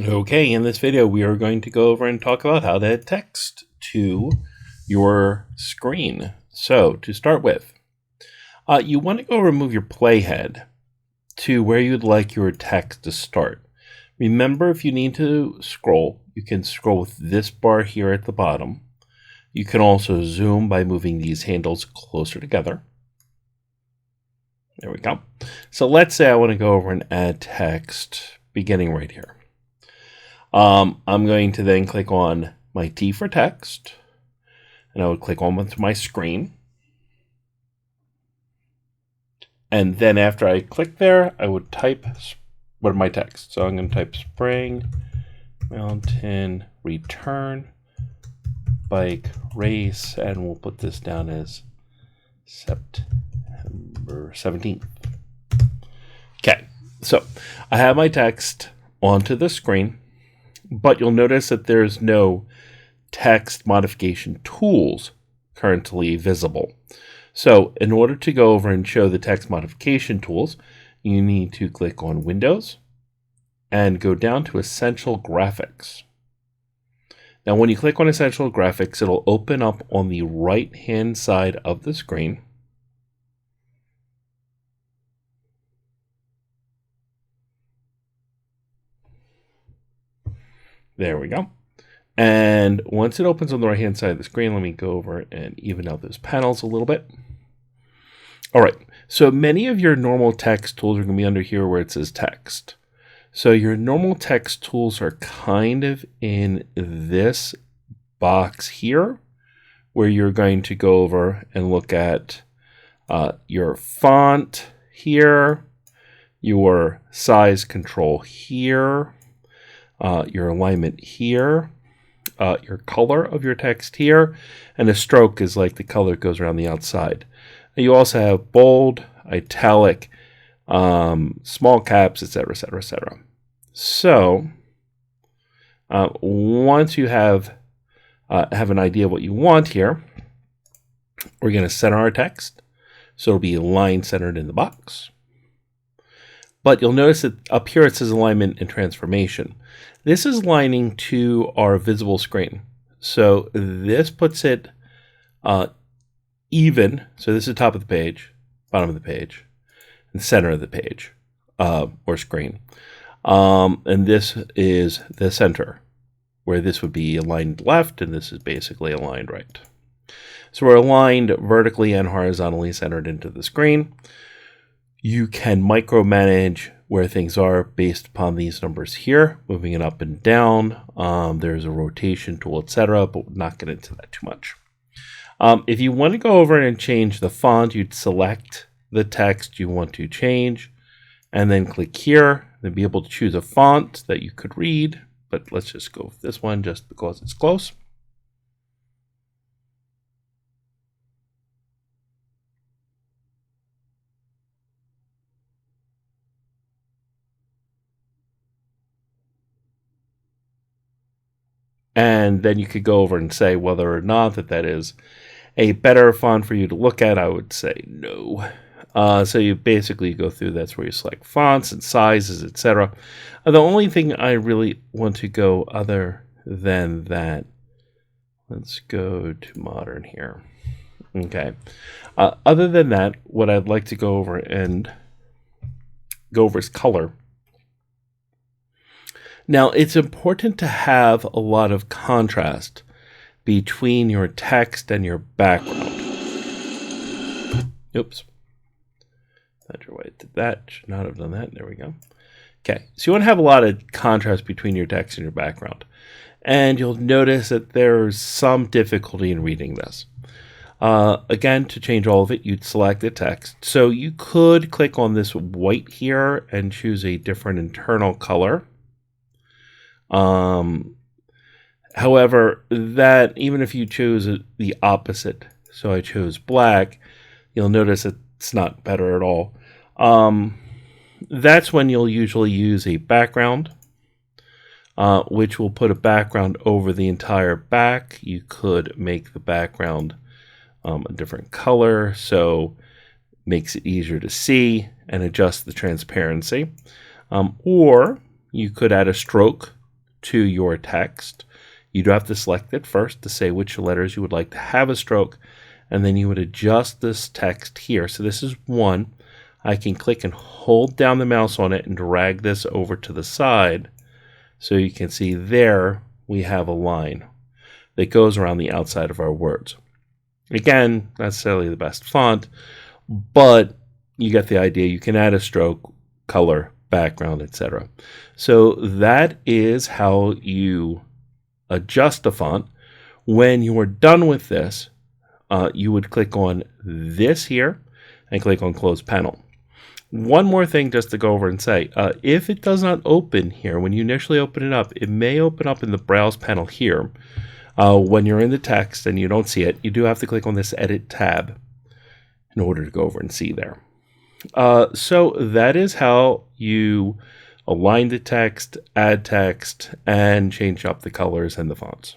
Okay, in this video, we are going to go over and talk about how to add text to your screen. So, to start with, you want to go remove your playhead to where you'd like your text to start. Remember, if you need to scroll, you can scroll with this bar here at the bottom. You can also zoom by moving these handles closer together. There we go. So let's say I want to go over and add text beginning right here. I'm going to then click on my T for text, and I would click on my screen. And then after I click there, I would type what are my text. So I'm going to type spring, mountain, return, bike, race, and we'll put this down as September 17th. Okay, so I have my text onto the screen, but you'll notice that there's no text modification tools currently visible. So in order to go over and show the text modification tools, you need to click on Windows and go down to Essential Graphics. Now when you click on Essential Graphics, it'll open up on the right-hand side of the screen. There we go. And once it opens on the right-hand side of the screen, let me go over and even out those panels a little bit. All right, so many of your normal text tools are going to be under here where it says text. So your normal text tools are kind of in this box here, where you're going to go over and look at your font here, your size control here, your alignment here, your color of your text here, and a stroke is like the color that goes around the outside. You also have bold, italic, small caps, etc., etc., etc. So once you have an idea of what you want here, we're going to center our text. So it'll be line centered in the box. But you'll notice that up here it says alignment and transformation. This is lining to our visible screen. So this puts it even. So this is the top of the page, bottom of the page, and center of the page or screen. And this is the center, where this would be aligned left, and this is basically aligned right. So we're aligned vertically and horizontally centered into the screen. You can micromanage where things are based upon these numbers here, moving it up and down. There's a rotation tool, etc., but we'll not get into that too much. If you want to go over and change the font, you'd select the text you want to change, and then click here, and be able to choose a font that you could read. But let's just go with this one just because it's close. And then you could go over and say whether or not that is a better font for you to look at. I would say no. So you basically go through, that's where you select fonts and sizes, etc. The only thing I really want to go other than that, let's go to modern here. Okay. Other than that, what I'd like to go over is color. Now, it's important to have a lot of contrast between your text and your background. Oops. Not sure why I did that. Should not have done that. There we go. Okay, so you want to have a lot of contrast between your text and your background. And you'll notice that there's some difficulty in reading this. Again, to change all of it, you'd select the text. So you could click on this white here and choose a different internal color. However, that even if you choose the opposite, so I chose black, you'll notice it's not better at all. That's when you'll usually use a background, which will put a background over the entire back. You could make the background a different color, so makes it easier to see, and adjust the transparency. Or you could add a stroke to your text. You do have to select it first to say which letters you would like to have a stroke, and then you would adjust this text here. So this is 1. I can click and hold down the mouse on it and drag this over to the side. So you can see there we have a line that goes around the outside of our words. Again, not necessarily the best font, but you get the idea. You can add a stroke, color, background, etc. So that is how you adjust the font. When you are done with this, you would click on this here and click on Close Panel. One more thing just to go over and say, if it does not open here, when you initially open it up, it may open up in the Browse panel here. When you're in the text and you don't see it, you do have to click on this Edit tab in order to go over and see there. So that is how you align the text, add text, and change up the colors and the fonts.